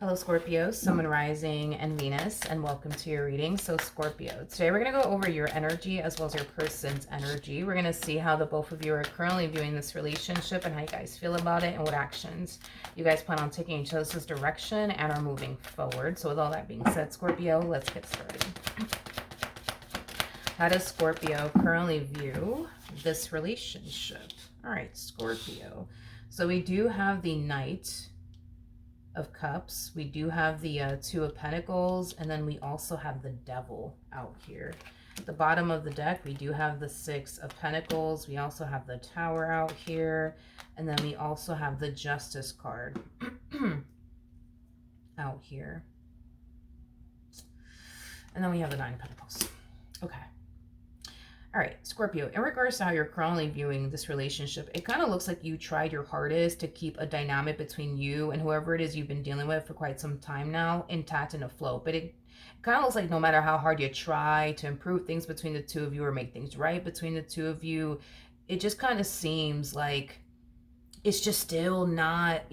Hello, Scorpio, Sun, Moon, Rising, and Venus, and welcome to your reading. So, Scorpio, today we're going to go over your energy as well as your person's energy. We're going to see how the both of you are currently viewing this relationship and how you guys feel about it and what actions you guys plan on taking each other's direction and are moving forward. So, with all that being said, Scorpio, let's get started. How does Scorpio currently view this relationship? All right, Scorpio. So, we do have the Knight of Cups, we do have the Two of Pentacles, and then we also have the Devil out here. At the bottom of the deck, we do have the Six of Pentacles, we also have the Tower out here, and then we also have the Justice card out here. And then we have the Nine of Pentacles. Okay. All right, Scorpio, in regards to how you're currently viewing this relationship, it kind of looks like you tried your hardest to keep a dynamic between you and whoever it is you've been dealing with for quite some time now intact and afloat. But it kind of looks like no matter how hard you try to improve things between the two of you or make things right between the two of you, it just kind of seems like it's just still not,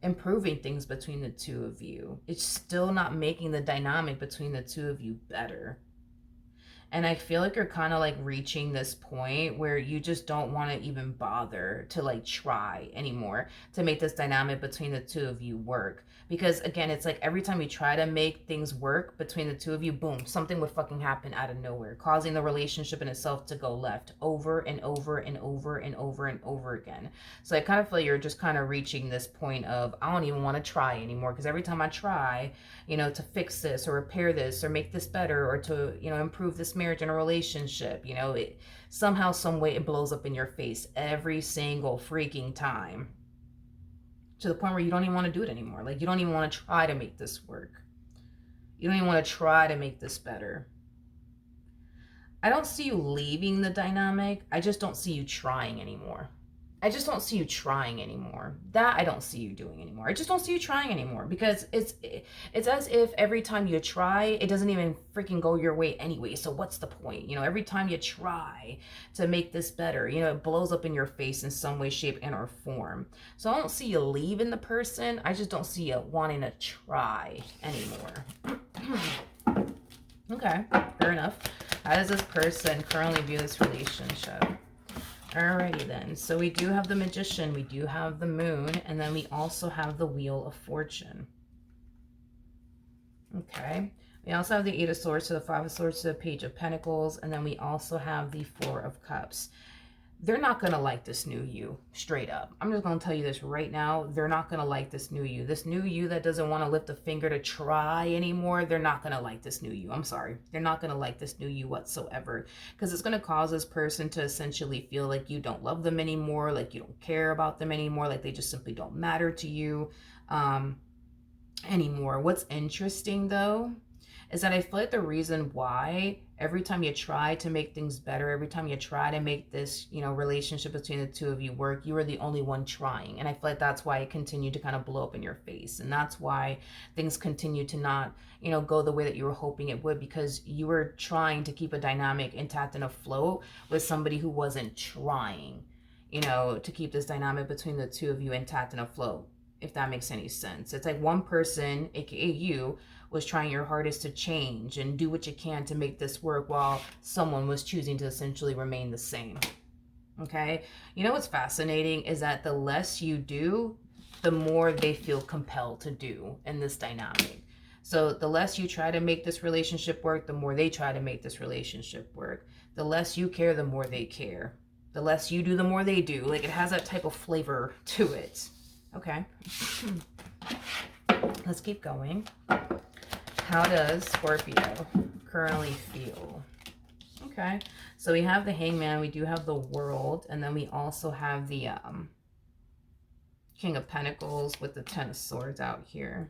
improving things between the two of you. It's still not making the dynamic between the two of you better. And I feel like you're kind of like reaching this point where you just don't want to even bother to like try anymore to make this dynamic between the two of you work. Because again, it's like every time you try to make things work between the two of you, boom, something would fucking happen out of nowhere, causing the relationship in itself to go left over and over and over and over and over again. So I kind of feel you're just kind of reaching this point of, I don't even want to try anymore, because every time I try, to fix this or repair this or make this better or to, improve this marriage and a relationship, it somehow, some way it blows up in your face every single freaking time, to the point where you don't even want to do it anymore. Like, you don't even want to try to make this work. You don't even want to try to make this better. I don't see you leaving the dynamic. I just don't see you trying anymore. I just don't see you trying anymore. That I don't see you doing anymore. I just don't see you trying anymore, because it's as if every time you try, it doesn't even freaking go your way anyway. So what's the point? Every time you try to make this better, it blows up in your face in some way, shape, and or form. So I don't see you leaving the person. I just don't see you wanting to try anymore. Okay, fair enough. How does this person currently view this relationship? Alrighty then, so we do have the Magician, we do have the Moon, and then we also have the Wheel of Fortune. Okay, we also have the Eight of Swords to the Five of Swords to the Page of Pentacles, and then we also have the Four of Cups. They're not going to like this new you, straight up. I'm just going to tell you this right now. They're not going to like this new you. This new you that doesn't want to lift a finger to try anymore, they're not going to like this new you. I'm sorry. They're not going to like this new you whatsoever, because it's going to cause this person to essentially feel like you don't love them anymore, like you don't care about them anymore, like they just simply don't matter to you anymore. What's interesting, though, is that I feel like the reason why every time you try to make things better, every time you try to make this, relationship between the two of you work, you are the only one trying. And I feel like that's why it continued to kind of blow up in your face. And that's why things continue to not, go the way that you were hoping it would, because you were trying to keep a dynamic intact and afloat with somebody who wasn't trying, to keep this dynamic between the two of you intact and afloat, if that makes any sense. It's like one person, aka you, was trying your hardest to change and do what you can to make this work, while someone was choosing to essentially remain the same. Okay? What's fascinating is that the less you do, the more they feel compelled to do in this dynamic. So the less you try to make this relationship work, the more they try to make this relationship work. The less you care, the more they care. The less you do, the more they do. Like, it has that type of flavor to it. Okay. Let's keep going. How does Scorpio currently feel? Okay, so we have the Hangman, we do have the World, and then we also have the King of Pentacles with the Ten of Swords out here.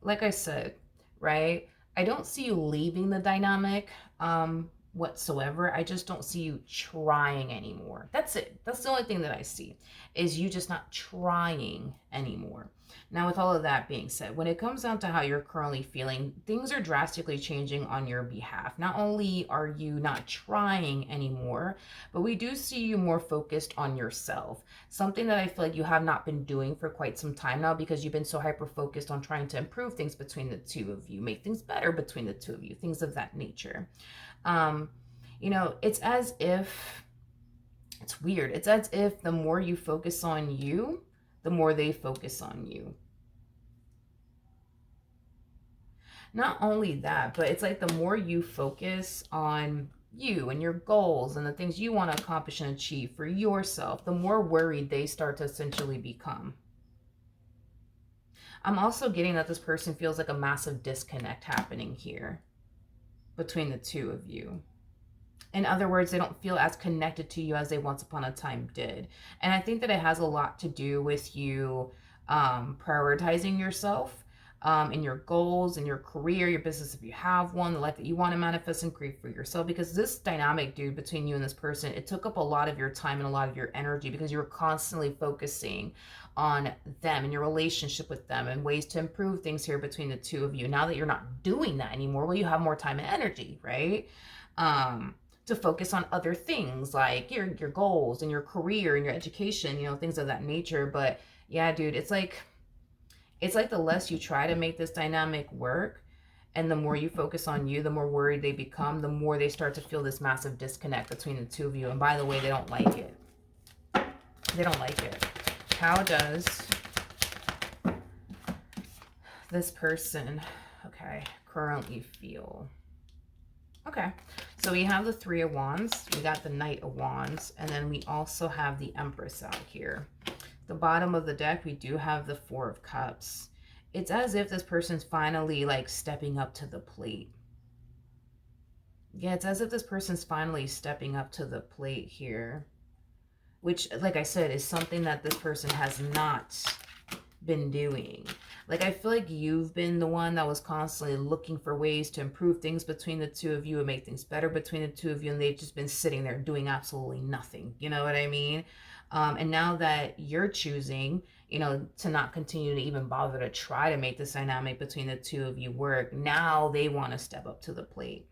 Like I said, right, I don't see you leaving the dynamic whatsoever. I just don't see you trying anymore. That's it. That's the only thing that I see, is you just not trying anymore. Now, with all of that being said, when it comes down to how you're currently feeling, things are drastically changing on your behalf. Not only are you not trying anymore, but we do see you more focused on yourself. Something that I feel like you have not been doing for quite some time now, because you've been so hyper focused on trying to improve things between the two of you, make things better between the two of you, things of that nature. Um, it's as if, it's weird. It's as if the more you focus on you, the more they focus on you. Not only that, but it's like the more you focus on you and your goals and the things you want to accomplish and achieve for yourself, the more worried they start to essentially become. I'm also getting that this person feels like a massive disconnect happening here between the two of you. In other words, they don't feel as connected to you as they once upon a time did. And I think that it has a lot to do with you prioritizing yourself in your goals, in your career, your business if you have one, the life that you want to manifest and create for yourself. Because this dynamic, dude, between you and this person, it took up a lot of your time and a lot of your energy, because you were constantly focusing on them and your relationship with them and ways to improve things here between the two of you. Now that you're not doing that anymore, well, you have more time and energy, right? To focus on other things like your goals and your career and your education, things of that nature. But yeah, dude, it's like the less you try to make this dynamic work and the more you focus on you, the more worried they become, the more they start to feel this massive disconnect between the two of you. And by the way, they don't like it. They don't like it. How does this person, currently feel? Okay, so we have the Three of Wands, we got the Knight of Wands, and then we also have the Empress out here. The bottom of the deck, we do have the Four of Cups. It's as if this person's finally like stepping up to the plate. Yeah, it's as if this person's finally stepping up to the plate here, which, like I said, is something that this person has not been doing. Like, I feel like you've been the one that was constantly looking for ways to improve things between the two of you and make things better between the two of you, and they've just been sitting there doing absolutely nothing. You know what I mean? And now that you're choosing, to not continue to even bother to try to make this dynamic between the two of you work, now they want to step up to the plate.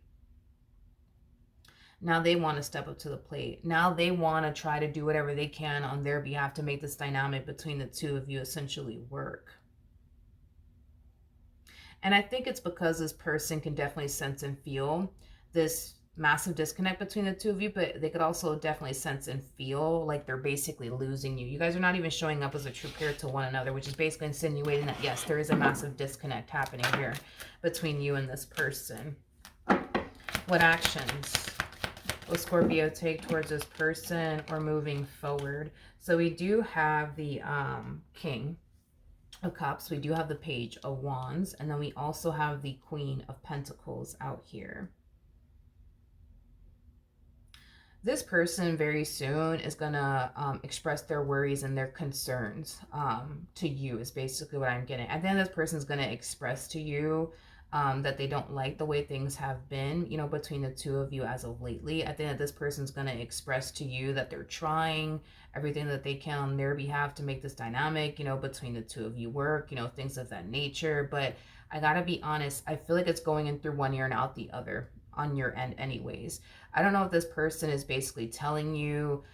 Now they want to step up to the plate. Now they want to try to do whatever they can on their behalf to make this dynamic between the two of you essentially work. And I think it's because this person can definitely sense and feel this massive disconnect between the two of you, but they could also definitely sense and feel like they're basically losing you. You guys are not even showing up as a true pair to one another, which is basically insinuating that, yes, there is a massive disconnect happening here between you and this person. What actions will Scorpio take towards this person or moving forward? So we do have the King of Cups, we do have the Page of Wands, and then we also have the Queen of Pentacles out here. This person very soon is going to express their worries and their concerns to you, is basically what I'm getting. I think this person is going to express to you that they don't like the way things have been, between the two of you as of lately. I think that this person's going to express to you that they're trying everything that they can on their behalf to make this dynamic, between the two of you work, things of that nature. But I gotta be honest, I feel like it's going in through one ear and out the other on your end anyways. I don't know if this person is basically telling you,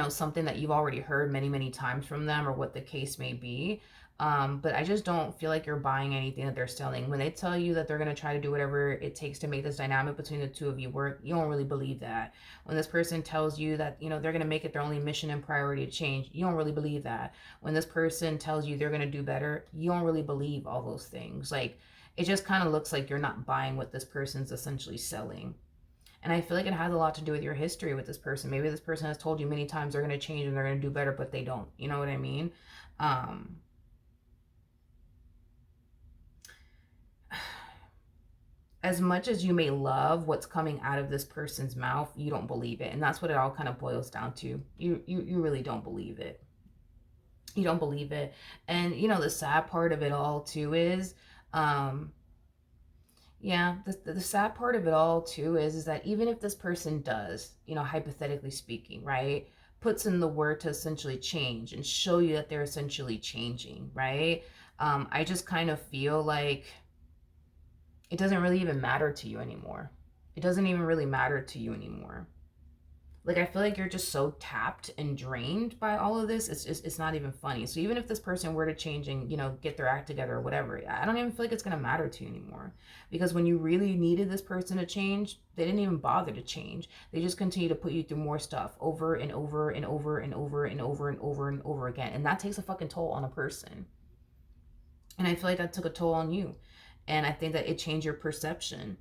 something that you've already heard many, many times from them, or what the case may be. But I just don't feel like you're buying anything that they're selling. When they tell you that they're going to try to do whatever it takes to make this dynamic between the two of you work, you don't really believe that. When this person tells you that, they're going to make it their only mission and priority to change, you don't really believe that. When this person tells you they're going to do better, you don't really believe all those things. Like, it just kind of looks like you're not buying what this person's essentially selling. And I feel like it has a lot to do with your history with this person. Maybe this person has told you many times they're going to change and they're going to do better, but they don't. You know what I mean? As much as you may love what's coming out of this person's mouth, you don't believe it. And that's what it all kind of boils down to. You really don't believe it. You don't believe it. And, the sad part of it all, too, is... yeah, the sad part of it all, too, is that even if this person does, hypothetically speaking, right, puts in the work to essentially change and show you that they're essentially changing, right? I just kind of feel like it doesn't really even matter to you anymore. It doesn't even really matter to you anymore. Like, I feel like you're just so tapped and drained by all of this. It's not even funny. So even if this person were to change and, get their act together or whatever, I don't even feel like it's going to matter to you anymore. Because when you really needed this person to change, they didn't even bother to change. They just continue to put you through more stuff over and over and over and over and over and over and over again. And that takes a fucking toll on a person. And I feel like that took a toll on you. And I think that it changed your perception,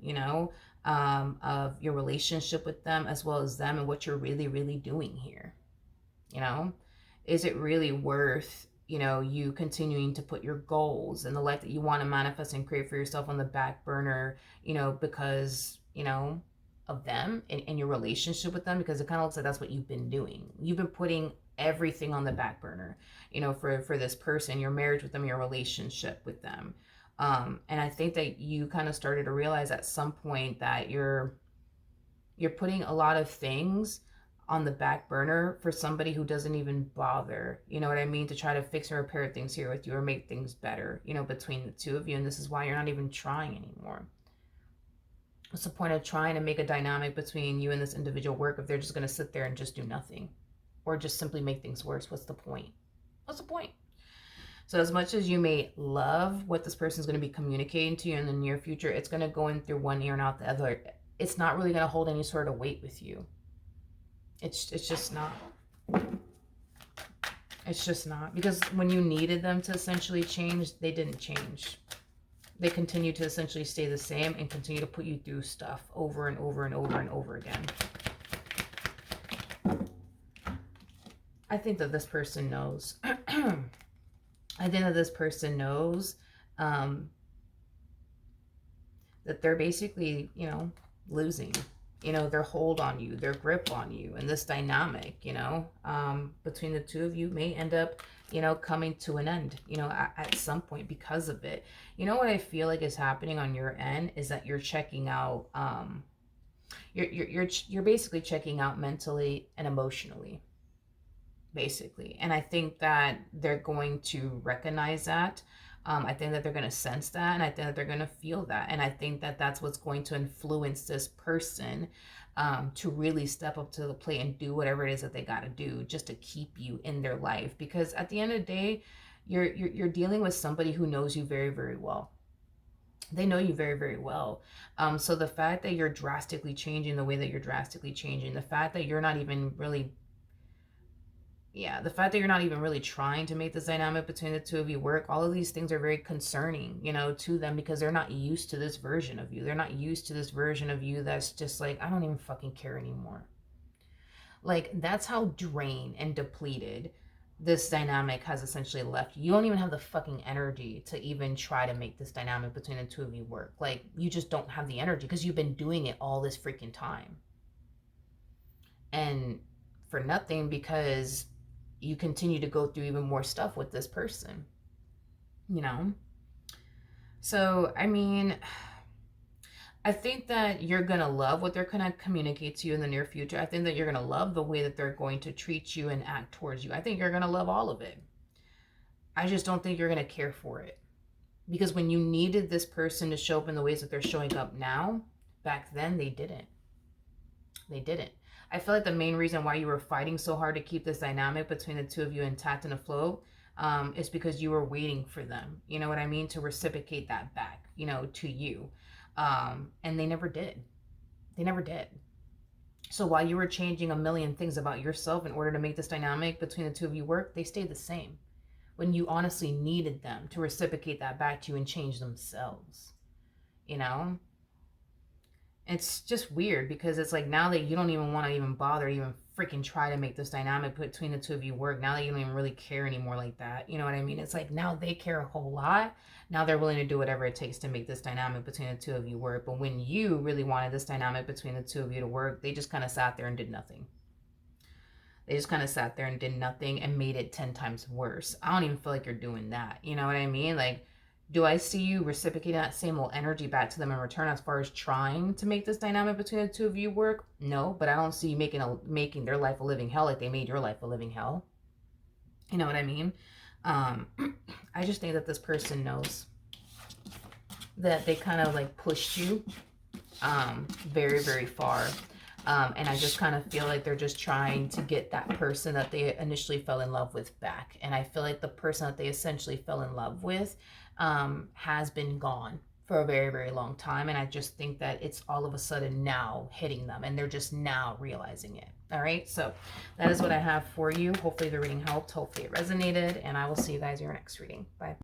of your relationship with them as well as them and what you're really, really doing here. Is it really worth, you continuing to put your goals and the life that you want to manifest and create for yourself on the back burner, because, of them and your relationship with them? Because it kind of looks like that's what you've been doing. You've been putting everything on the back burner, for this person, your marriage with them, your relationship with them. And I think that you kind of started to realize at some point that you're putting a lot of things on the back burner for somebody who doesn't even bother, you know what I mean, to try to fix or repair things here with you or make things better, between the two of you. And this is why you're not even trying anymore. What's the point of trying to make a dynamic between you and this individual work if they're just going to sit there and just do nothing or just simply make things worse? What's the point? What's the point? So as much as you may love what this person is going to be communicating to you in the near future, it's going to go in through one ear and out the other. It's not really going to hold any sort of weight with you. It's just not. It's just not. Because when you needed them to essentially change, they didn't change. They continue to essentially stay the same and continue to put you through stuff over and over and over and over again. I think that this person knows. I think that this person knows that they're basically, losing, their hold on you, their grip on you. And this dynamic, between the two of you may end up, coming to an end, at some point because of it. What I feel like is happening on your end is that you're checking out, you're basically checking out mentally and emotionally. Basically. And I think that they're going to recognize that. I think that they're going to sense that, and I think that they're going to feel that. And I think that that's what's going to influence this person to really step up to the plate and do whatever it is that they got to do just to keep you in their life. Because at the end of the day, you're dealing with somebody who knows you very, very well. They know you very, very well. So the fact that you're drastically changing the way that you're drastically changing, the fact that you're not even really the fact that you're not even really trying to make this dynamic between the two of you work, all of these things are very concerning, to them, because they're not used to this version of you. They're not used to this version of you that's just like, I don't even fucking care anymore. Like, that's how drained and depleted this dynamic has essentially left you. You don't even have the fucking energy to even try to make this dynamic between the two of you work. Like, you just don't have the energy because you've been doing it all this freaking time. And for nothing, because you continue to go through even more stuff with this person, So, I mean, I think that you're going to love what they're going to communicate to you in the near future. I think that you're going to love the way that they're going to treat you and act towards you. I think you're going to love all of it. I just don't think you're going to care for it. Because when you needed this person to show up in the ways that they're showing up now, back then they didn't. They didn't. I feel like the main reason why you were fighting so hard to keep this dynamic between the two of you intact and afloat is because you were waiting for them, you know what I mean, to reciprocate that back, to you. And they never did. They never did. So while you were changing a million things about yourself in order to make this dynamic between the two of you work, they stayed the same when you honestly needed them to reciprocate that back to you and change themselves, It's just weird because it's like now that you don't even want to even bother, even freaking try to make this dynamic between the two of you work. Now that you don't even really care anymore like that. You know what I mean? It's like now they care a whole lot. Now they're willing to do whatever it takes to make this dynamic between the two of you work. But when you really wanted this dynamic between the two of you to work, they just kind of sat there and did nothing. They just kind of sat there and did nothing and made it 10 times worse. I don't even feel like you're doing that. You know what I mean? Like, Do I see you reciprocating that same old energy back to them in return as far as trying to make this dynamic between the two of you work? No, but I don't see you making their life a living hell like they made your life a living hell. You know what I mean? I just think that this person knows that they kind of like pushed you very, very far. And I just kind of feel like they're just trying to get that person that they initially fell in love with back. And I feel like the person that they essentially fell in love with has been gone for a very, very long time. And I just think that it's all of a sudden now hitting them and they're just now realizing it. All right. So that is what I have for you. Hopefully the reading helped. Hopefully it resonated. And I will see you guys in your next reading. Bye.